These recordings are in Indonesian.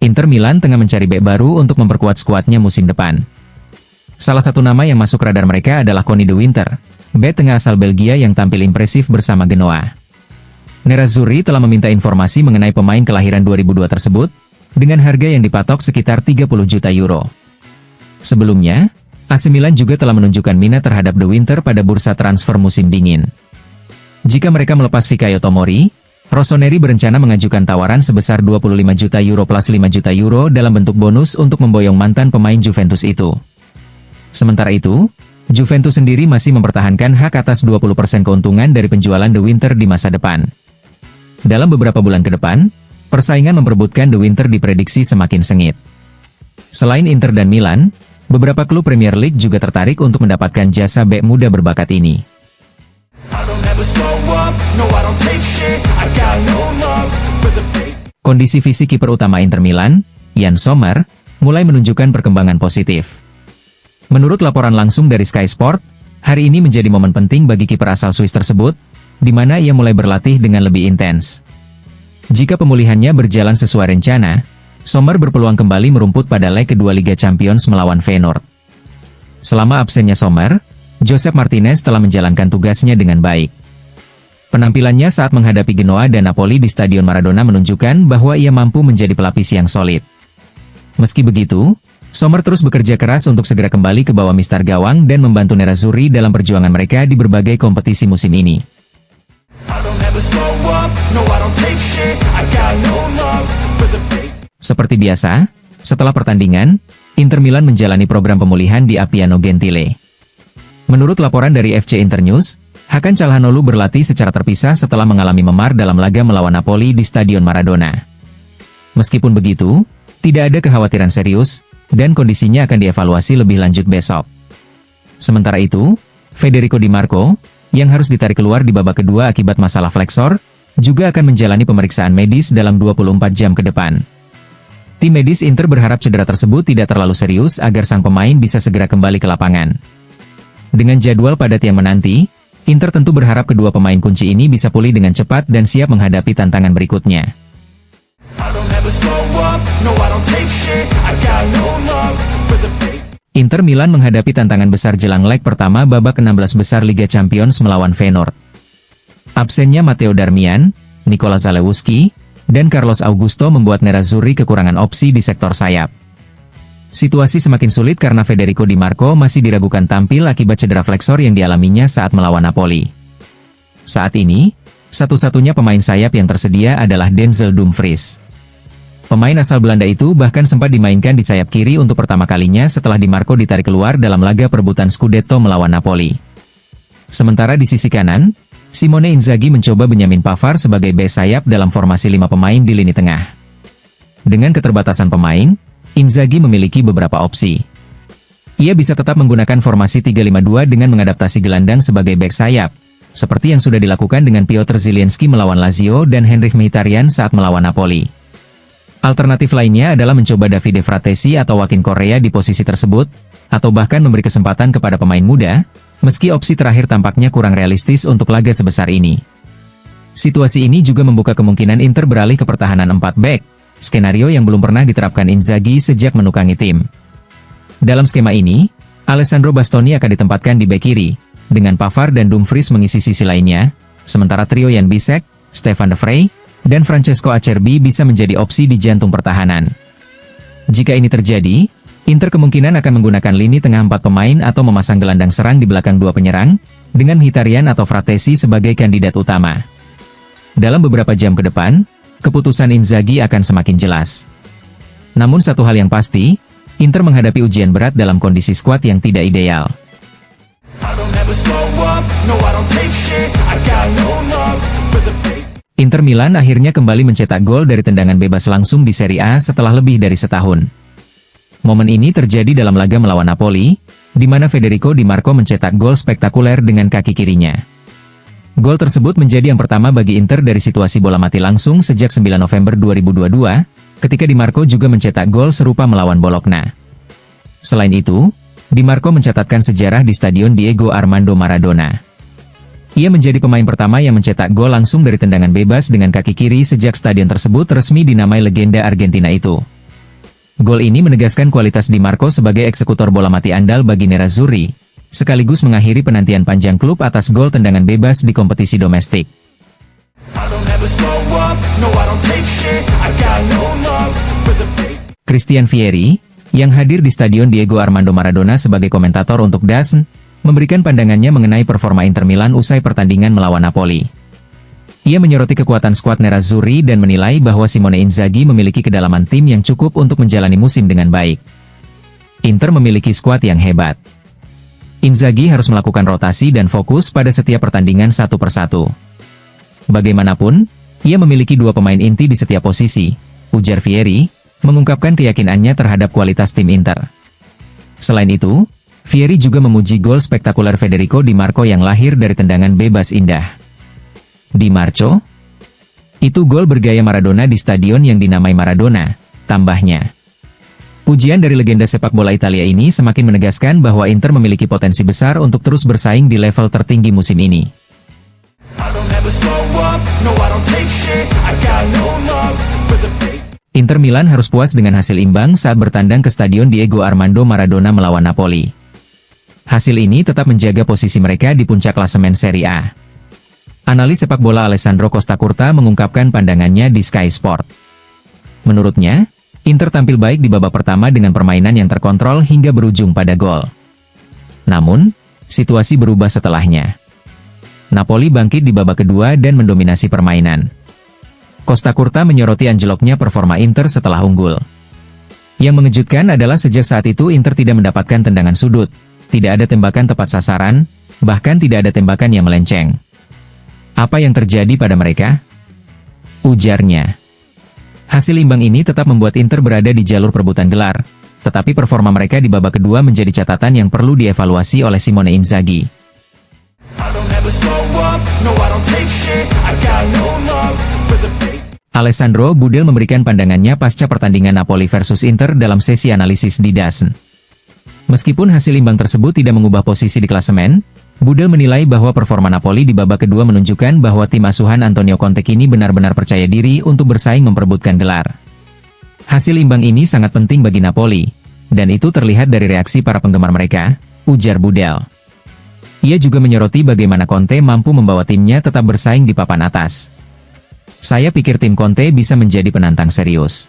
Inter Milan tengah mencari bek baru untuk memperkuat skuadnya musim depan. Salah satu nama yang masuk radar mereka adalah Conny de Winter, bek tengah asal Belgia yang tampil impresif bersama Genoa. Nerazzurri telah meminta informasi mengenai pemain kelahiran 2002 tersebut, dengan harga yang dipatok sekitar 30 juta euro. Sebelumnya, AC Milan juga telah menunjukkan minat terhadap de Winter pada bursa transfer musim dingin. Jika mereka melepas Fikayo Tomori, Rossoneri berencana mengajukan tawaran sebesar 25 juta euro plus 5 juta euro dalam bentuk bonus untuk memboyong mantan pemain Juventus itu. Sementara itu, Juventus sendiri masih mempertahankan hak atas 20% keuntungan dari penjualan de Winter di masa depan. Dalam beberapa bulan ke depan, persaingan memperebutkan de Winter diprediksi semakin sengit. Selain Inter dan Milan, beberapa klub Premier League juga tertarik untuk mendapatkan jasa bek muda berbakat ini. Kondisi fisik kiper utama Inter Milan, Yann Sommer, mulai menunjukkan perkembangan positif. Menurut laporan langsung dari Sky Sport, hari ini menjadi momen penting bagi kiper asal Swiss tersebut, di mana ia mulai berlatih dengan lebih intens. Jika pemulihannya berjalan sesuai rencana, Sommer berpeluang kembali merumput pada leg kedua Liga Champions melawan Feyenoord. Selama absennya Sommer, Josep Martinez telah menjalankan tugasnya dengan baik. Penampilannya saat menghadapi Genoa dan Napoli di Stadion Maradona menunjukkan bahwa ia mampu menjadi pelapis yang solid. Meski begitu, Sommer terus bekerja keras untuk segera kembali ke bawah mistar gawang dan membantu Nerazzurri dalam perjuangan mereka di berbagai kompetisi musim ini. Seperti biasa, setelah pertandingan, Inter Milan menjalani program pemulihan di Appiano Gentile. Menurut laporan dari FC Internews, Hakan Calhanoglu berlatih secara terpisah setelah mengalami memar dalam laga melawan Napoli di Stadion Maradona. Meskipun begitu, tidak ada kekhawatiran serius, dan kondisinya akan dievaluasi lebih lanjut besok. Sementara itu, Federico Di Marco, yang harus ditarik keluar di babak kedua akibat masalah fleksor, juga akan menjalani pemeriksaan medis dalam 24 jam ke depan. Tim medis Inter berharap cedera tersebut tidak terlalu serius agar sang pemain bisa segera kembali ke lapangan. Dengan jadwal padat yang menanti, Inter tentu berharap kedua pemain kunci ini bisa pulih dengan cepat dan siap menghadapi tantangan berikutnya. Inter Milan menghadapi tantangan besar jelang leg pertama babak 16 besar Liga Champions melawan Feyenoord. Absennya Matteo Darmian, Nikola Zalewski, dan Carlos Augusto membuat Nerazzurri kekurangan opsi di sektor sayap. Situasi semakin sulit karena Federico Di Marco masih diragukan tampil akibat cedera fleksor yang dialaminya saat melawan Napoli. Saat ini, satu-satunya pemain sayap yang tersedia adalah Denzel Dumfries. Pemain asal Belanda itu bahkan sempat dimainkan di sayap kiri untuk pertama kalinya setelah Di Marco ditarik keluar dalam laga perebutan Scudetto melawan Napoli. Sementara di sisi kanan, Simone Inzaghi mencoba Benjamin Pavard sebagai bek sayap dalam formasi 5 pemain di lini tengah. Dengan keterbatasan pemain, Inzaghi memiliki beberapa opsi. Ia bisa tetap menggunakan formasi 3-5-2 dengan mengadaptasi gelandang sebagai bek sayap, seperti yang sudah dilakukan dengan Piotr Zielinski melawan Lazio dan Henrikh Mkhitaryan saat melawan Napoli. Alternatif lainnya adalah mencoba Davide Fratesi atau Joaquin Correa di posisi tersebut, atau bahkan memberi kesempatan kepada pemain muda, meski opsi terakhir tampaknya kurang realistis untuk laga sebesar ini. Situasi ini juga membuka kemungkinan Inter beralih ke pertahanan 4 bek, skenario yang belum pernah diterapkan Inzaghi sejak menukangi tim. Dalam skema ini, Alessandro Bastoni akan ditempatkan di bek kiri, dengan Pavard dan Dumfries mengisi sisi lainnya, sementara trio Jan Bisek, Stefan de Vrij, dan Francesco Acerbi bisa menjadi opsi di jantung pertahanan. Jika ini terjadi, Inter kemungkinan akan menggunakan lini tengah 4 pemain atau memasang gelandang serang di belakang 2 penyerang, dengan Mkhitaryan atau Fratesi sebagai kandidat utama. Dalam beberapa jam ke depan, keputusan Inzaghi akan semakin jelas. Namun satu hal yang pasti, Inter menghadapi ujian berat dalam kondisi skuad yang tidak ideal. Inter Milan akhirnya kembali mencetak gol dari tendangan bebas langsung di Serie A setelah lebih dari setahun. Momen ini terjadi dalam laga melawan Napoli, di mana Federico Di Marco mencetak gol spektakuler dengan kaki kirinya. Gol tersebut menjadi yang pertama bagi Inter dari situasi bola mati langsung sejak 9 November 2022, ketika Di Marco juga mencetak gol serupa melawan Bologna. Selain itu, Di Marco mencatatkan sejarah di Stadion Diego Armando Maradona. Ia menjadi pemain pertama yang mencetak gol langsung dari tendangan bebas dengan kaki kiri sejak stadion tersebut resmi dinamai legenda Argentina itu. Gol ini menegaskan kualitas Di Marco sebagai eksekutor bola mati andal bagi Nerazzurri, sekaligus mengakhiri penantian panjang klub atas gol tendangan bebas di kompetisi domestik. Christian Vieri, yang hadir di Stadion Diego Armando Maradona sebagai komentator untuk DAZN, memberikan pandangannya mengenai performa Inter Milan usai pertandingan melawan Napoli. Ia menyoroti kekuatan skuad Nerazzurri dan menilai bahwa Simone Inzaghi memiliki kedalaman tim yang cukup untuk menjalani musim dengan baik. Inter memiliki skuad yang hebat. Inzaghi harus melakukan rotasi dan fokus pada setiap pertandingan satu persatu. Bagaimanapun, ia memiliki dua pemain inti di setiap posisi, ujar Vieri, mengungkapkan keyakinannya terhadap kualitas tim Inter. Selain itu, Vieri juga memuji gol spektakuler Federico Di Marco yang lahir dari tendangan bebas indah. Di Marco? Itu gol bergaya Maradona di stadion yang dinamai Maradona, tambahnya. Pujian dari legenda sepak bola Italia ini semakin menegaskan bahwa Inter memiliki potensi besar untuk terus bersaing di level tertinggi musim ini. Inter Milan harus puas dengan hasil imbang saat bertandang ke Stadion Diego Armando Maradona melawan Napoli. Hasil ini tetap menjaga posisi mereka di puncak klasemen Serie A. Analis sepak bola Alessandro Costacurta mengungkapkan pandangannya di Sky Sport. Menurutnya, Inter tampil baik di babak pertama dengan permainan yang terkontrol hingga berujung pada gol. Namun, situasi berubah setelahnya. Napoli bangkit di babak kedua dan mendominasi permainan. Costacurta menyoroti anjloknya performa Inter setelah unggul. Yang mengejutkan adalah sejak saat itu Inter tidak mendapatkan tendangan sudut, tidak ada tembakan tepat sasaran, bahkan tidak ada tembakan yang melenceng. Apa yang terjadi pada mereka? Ujarnya. Hasil imbang ini tetap membuat Inter berada di jalur perebutan gelar, tetapi performa mereka di babak kedua menjadi catatan yang perlu dievaluasi oleh Simone Inzaghi. Alessandro Budel memberikan pandangannya pasca pertandingan Napoli versus Inter dalam sesi analisis di DAZN. Meskipun hasil imbang tersebut tidak mengubah posisi di klasemen, Budel menilai bahwa performa Napoli di babak kedua menunjukkan bahwa tim asuhan Antonio Conte kini benar-benar percaya diri untuk bersaing memperebutkan gelar. Hasil imbang ini sangat penting bagi Napoli, dan itu terlihat dari reaksi para penggemar mereka, ujar Budel. Ia juga menyoroti bagaimana Conte mampu membawa timnya tetap bersaing di papan atas. Saya pikir tim Conte bisa menjadi penantang serius.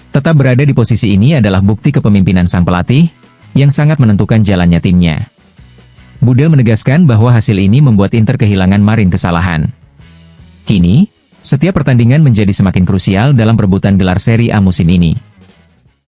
Tetap berada di posisi ini adalah bukti kepemimpinan sang pelatih, yang sangat menentukan jalannya timnya. Budel menegaskan bahwa hasil ini membuat Inter kehilangan margin kesalahan. Kini, setiap pertandingan menjadi semakin krusial dalam perebutan gelar Serie A musim ini.